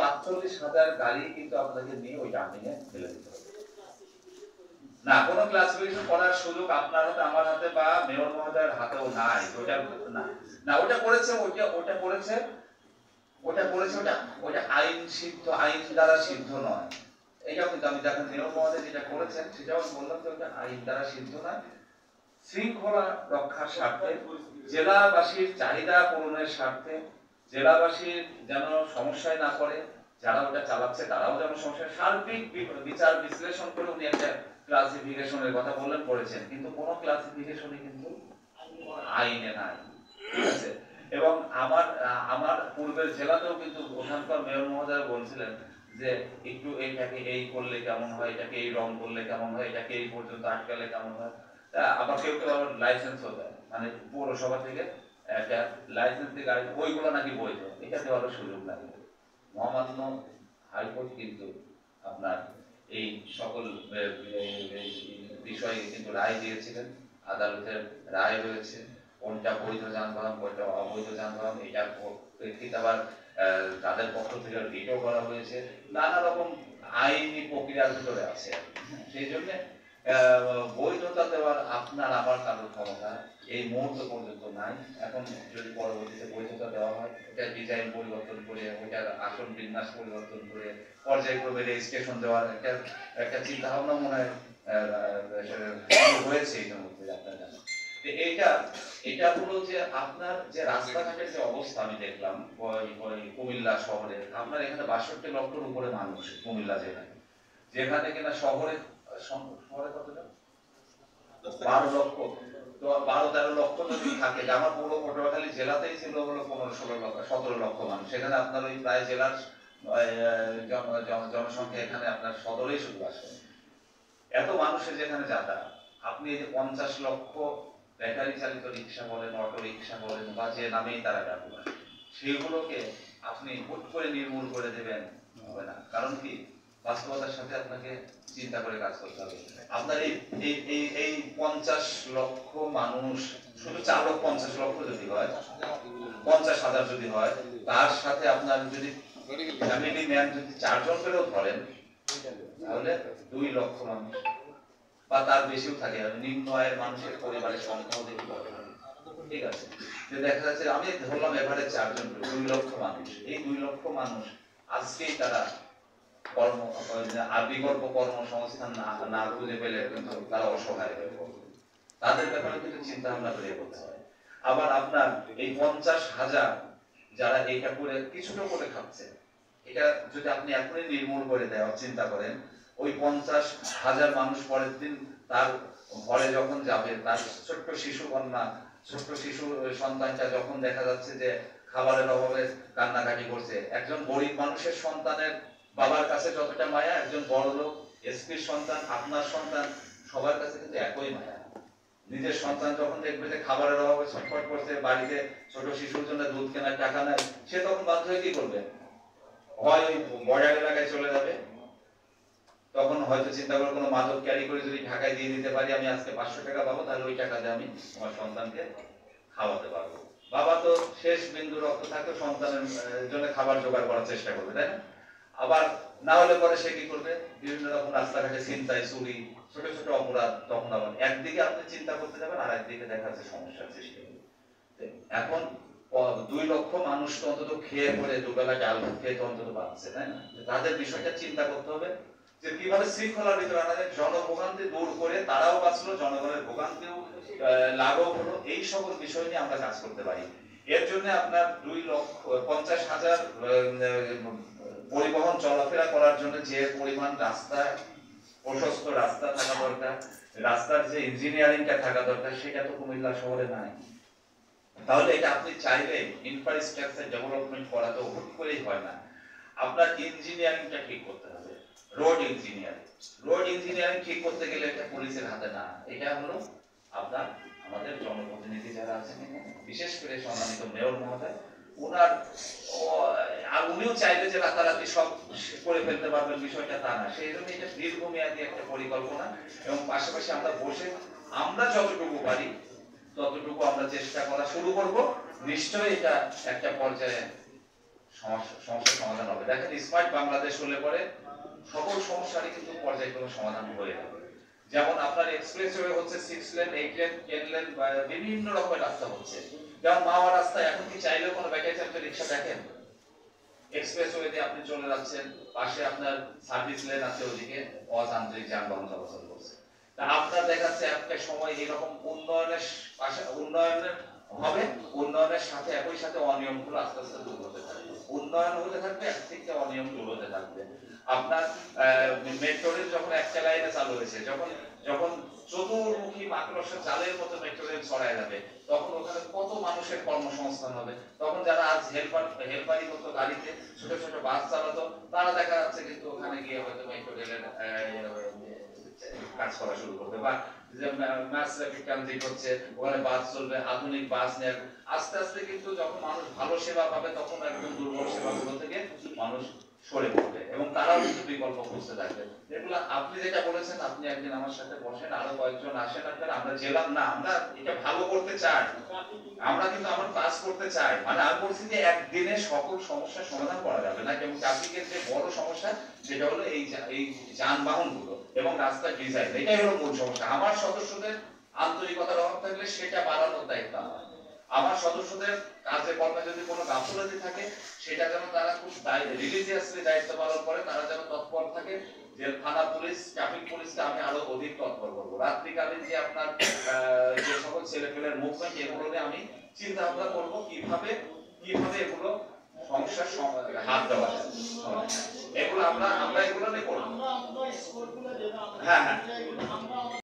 ৪৭,০০০ গাড়ি কিন্তু আপনাকে নিয়ে ওই ডাম্পিংয়ে ফেলে দিতে হবে না। কোনো ক্লাসিফিকেশন করার সুযোগ আপনার হাতে, আমার হাতে বা মেয়র মহোদয়ের হাতেও নাই। ওটা না না, ওটা করেছে, ওটা করেছে, ওটা আইন সিদ্ধ, আইন দ্বারা সিদ্ধ নয়। এটাও কিন্তু আমি দেখেন মেয়র মহোদয় যেটা করেছেন সেটাও বললাম যে ওটা আইন দ্বারা সিদ্ধ নয়। শৃঙ্খলা রক্ষার স্বার্থে, জেলাবাসীর চাহিদা পূরণের স্বার্থে, জেলাবাসীর যেন সমস্যায় না পড়ে, যারা ওটা চালাচ্ছে তারাও যেন সমস্যায়, সার্বিক বিচার বিশ্লেষণ করে উনি একটা ক্লাসিফিকেশনের কথা বললেন, করেছেন, কিন্তু কোনো ক্লাসিফিকেশনই কিন্তু আইনে নাই, ঠিক আছে। এবং আমার পূর্বের জেলাতেও কিন্তু ওখানকার মেয়র মহোদয় বলছিলেন যে একটু এইটাকে এই করলে কেমন হয়, এটাকে এই রং করলে কেমন হয়, এটাকে এই পর্যন্ত আটকালে কেমন হয়। আবার কেউ কেউ আবার লাইসেন্সও দেয়, মানে পৌরসভা থেকে একটা লাইসেন্স দিয়ে গাড়ি, ওইগুলো নাকি বৈধ, এটা দেওয়ারও সুযোগ লাগে। মহামান্য হাইকোর্ট কিন্তু আপনার এই সকল বিষয়ে কিন্তু রায় দিয়েছিলেন, আদালতের রায় রয়েছে, কোনটা বৈধ যানবাহন কোনটা অবৈধ যানবাহন, এটার প্রেক্ষিতে আবার তাদের পক্ষ থেকে রিটও করা হয়েছে, নানা রকম আইনি প্রক্রিয়ার ভিতরে আছে। সেই জন্য বৈধতা দেওয়ার আপনার আমার কারোর ক্ষমতা এই মুহূর্ত পর্যন্ত নাই। এখন যদি পরবর্তীতে বৈধতা দেওয়া হয়, এটা ডিজাইন পরিবর্তন করে, ওইটার আসন বিন্যাস পরিবর্তন করে পর্যায়ক্রমে রেজিস্ট্রেশন দেওয়ার একটা চিন্তা ভাবনা মনে হয় হয়েছে ইতিমধ্যে, আপনারা জানেন। এটা হলো যে আপনার যে রাস্তাঘাটের যে অবস্থা আমি দেখলাম কুমিল্লা শহরে, আপনার এখানে ৬২ লক্ষের উপরে মানুষ কুমিল্লা জেলায়, যেখানে কিনা শহরে কতটা ১২ লক্ষ, তো ১২-১৩ লক্ষ যদি থাকে, আমার পুরো পটুয়াখালী জেলাতেই ছিল হলো ১৫-১৬ লক্ষ ১৭ লক্ষ মানুষ, সেখানে আপনার ওই প্রায় জেলার জনসংখ্যা এখানে আপনার সদরেই শুধু আসে। এত মানুষের যেখানে যাতায়াত, আপনি এই যে ৫০ লক্ষ ব্যাটারি চালিত রিক্সা বলেন, অটো রিক্সা বলেন, বা যে নামেই তারা ব্যবহার, সেগুলোকে আপনি হুট করে নির্মূল করে দেবেন হবে না। কারণ কি, বাস্তবতার সাথে আপনাকে চিন্তা করে কাজ করতে হবে। আপনার এই ৫০ লক্ষ মানুষ, শুধু চালক ৫০ লক্ষ যদি হয়, ৫০,০০০ যদি হয়, তার সাথে আপনার যদি ফ্যামিলি ম্যান যদি ৪ জন করেও ধরেন, তাহলে ২ লক্ষ মানুষ বা তার বেশিও থাকে, নিম্ন আয়ের মানুষের পরিবারের সংখ্যাও দেখি বড়, ঠিক আছে। যে দেখা যাচ্ছে আমি ধরলাম এভারেজ ৪ জন, ২ লক্ষ মানুষ, এই ২ লক্ষ মানুষ আজকেই তারা বিকল্প কর্মসংস্থান না খুঁজে পেলে কিন্তু তারা অসহায় হয়ে পড়বে। তাদের ব্যাপারে কিন্তু চিন্তা ভাবনা করে করতে হয়। আবার আপনার এই ৫০,০০০ যারা এইটা করে কিছুটা করে খাচ্ছে, এটা যদি আপনি এখনই নির্মূল করে দেওয়ার চিন্তা করেন, ওই ৫০,০০০ মানুষ পরের দিন তার ঘরে যখন যাবে, তার ছোট্ট শিশু কন্যা, ছোট্ট শিশু সন্তানটা যখন দেখা যাচ্ছে যে খাবারের অভাবে কান্নাকাটি করছে, একজন গরিব মানুষের সন্তানের বাবার কাছে যতটা মায়া, একজন বড় লোক এসপির সন্তান, আপনার সন্তান, সবার কাছে কিন্তু একই মায়া। নিজের সন্তান যখন দেখবে যে খাবারের অভাবে ছটফট করছে, বাড়িতে ছোট শিশুর জন্য দুধ কেনার টাকা নাই, সে তখন বাধ্য হয়ে কি করবে, হয় ওই বর্ডার এলাকায় চলে যাবে, তখন হয়তো চিন্তা করে কোনো মাদক ক্যারি করে যদি ঢাকায় দিয়ে দিতে পারি, আমি আজকে ৫০০ টাকা পাবো, তাহলে ওই টাকা দিয়ে আমি আমার সন্তানকে খাওয়াতে পারবো। বাবা তো শেষ বিন্দু রক্ত থাকে, সন্তানের জন্য খাবার জোগাড় করার চেষ্টা করবে, তাই না? আবার না হলে পরে সে কি করবে, বিভিন্ন রকম রাস্তাঘাটে ছিনতাই, চুরি, ছোট ছোট অপরাধ, তখন আবার একদিকে আপনি চিন্তা করতে যাবেন, আর একদিকে দেখা যাচ্ছে সমস্যার সৃষ্টি হবে। এখন ২ লক্ষ মানুষ তো অন্তত খেয়ে পরে দুবেলা ডাল খেয়ে তো অন্তত পাচ্ছে, তাই না? তাদের বিষয়টা চিন্তা করতে হবে যে কিভাবে শৃঙ্খলার ভিতরে আনা যায়, জনভোগান্তি দূর করে তারাও বাঁচলো, জনগণের ভোগান্তিও লাঘব হলো, এই সকল বিষয় নিয়ে আমরা কাজ করতে পারি। এর জন্য আপনার ৫০,০০০ পরিবহন চলাফেরা করার জন্য যে পরিমাণ রাস্তা, প্রশস্ত রাস্তা থাকা দরকার, রাস্তার যে ইঞ্জিনিয়ারিংটা থাকা দরকার, সেটা তো কুমিল্লা শহরে নাই। তাহলে এটা আপনি চাইলে ইনফ্রাস্ট্রাকচার ডেভেলপমেন্ট করা তো হুট করেই হয় না। আপনার ইঞ্জিনিয়ারিংটা ঠিক করতে হবে, রোড ইঞ্জিনিয়ারিং ঠিক করতে গেলে এটা পুলিশের হাতে না, এটা হলো আপনার আমাদের জনপ্রতিনিধি যারা আছেন, বিশেষ করে সম্মানিত মেয়র মহোদয়, উনিও চাইলে যে রাতারাতি সব করে ফেলতে পারবেন, বিষয়টা তা না। সেই জন্য এটা দীর্ঘমেয়াদী একটা পরিকল্পনা, এবং পাশাপাশি আমরা বসে আমরা যতটুকু পারি ততটুকু আমরা চেষ্টা করা শুরু করব। নিশ্চয়ই এটা একটা পর্যায়ে সমস্যার সমাধান হবে। দেখেন স্মার্ট বাংলাদেশ হলে পরে সকল সমস্যারই কিন্তু পর্যায়ক্রমে সমাধান হয়ে যাবে। যেমন আপনার এক্সপ্রেসওয়ে হচ্ছে 6 লেন 8 লেন 10 লেন বা বিভিন্ন রকমের রাস্তা হচ্ছে। যেমন মাওয়া রাস্তা এখন কি চাইলেও কোনো ব্যাটারি চালিত রিক্সা দেখেন? এক্সপ্রেসওয়ে দিয়ে আপনি চলে যাচ্ছেন, পাশে আপনার সার্ভিস লেন আছে, ওদিকে অযান্ত্রিক যানবাহন চলাচল করছে। তা আপনার দেখাচ্ছে একটা সময় এরকম উন্নয়নের পাশে উন্নয়নের হবে, উন্নয়নের সাথে একই সাথে অনিয়মগুলো আস্তে আস্তে দূর হতে থাকবে। উন্নয়ন হতে থাকবে, এক থেকে অনিয়ম দূর হতে থাকবে। আপনার মেট্রো রেল যখন একটা লাইনে চালু হয়েছে, যখন যখন চতুর্মুখী মাকড়সার জালের মতো মেট্রো রেল ছড়ায় যাবে, তখন ওখানে কত মানুষের কর্মসংস্থান হবে। তখন যারা আজ হেল্পারি মতো গাড়িতে ছোট ছোট বাস চালাতো, তারা দেখা যাচ্ছে কিন্তু ওখানে গিয়ে হয়তো মেট্রো রেলের কাজ করা শুরু করবে। বা ম্যাস ট্রাফিক ট্রানজিট হচ্ছে, ওখানে বাস চলবে, আধুনিক বাস নিয়ে আস্তে আস্তে কিন্তু যখন মানুষ ভালো সেবা পাবে, তখন একদম দুর্বল সেবাগুলো থেকে মানুষ সরে পড়বে এবং তারাও কিন্তু বিকল্প খুঁজতে থাকবে। এগুলো আপনি যেটা বলেছেন, আপনি একদিন আমার সাথে বসেন, আরো কয়েকজন আসেন, আপনারা আমরা জেলাম না, আমরা এটা ভালো করতে চাই, আমরা কিন্তু আমার কাজ করতে চাই। মানে আমি বলছি যে একদিনে সকল সমস্যার সমাধান করা যাবে না, এবং ট্রাফিকের যে বড় সমস্যা সেটা হলো এই যানবাহন গুলো এবং রাস্তার ডিজাইন, এটাই হলো মূল সমস্যা। আমার সদস্যদের আন্তরিকতার অভাব থাকলে সেটা বাড়ানোর দায়িত্ব আমার। আমার সদস্যদের কাজে কর্মে যদি কোনো গাফিলতি থাকে, সেটা যেন তারা খুব রিলিজিয়াসলি দায়িত্ব পালন করে, তারা যেন তৎপর থাকে। যে থানা পুলিশ, ট্রাফিক পুলিশকে আমি আরো অধিক তৎপর করবো। রাত্রিকালীন যে আপনার যে সকল ছেলেপেলের মুভমেন্ট, এগুলো নিয়ে আমি চিন্তা ভাবনা করবো কিভাবে কিভাবে এগুলো সমস্যার হাত দেওয়া যায়। এগুলো আমরা এগুলো নিয়ে করবো। হ্যাঁ হ্যাঁ।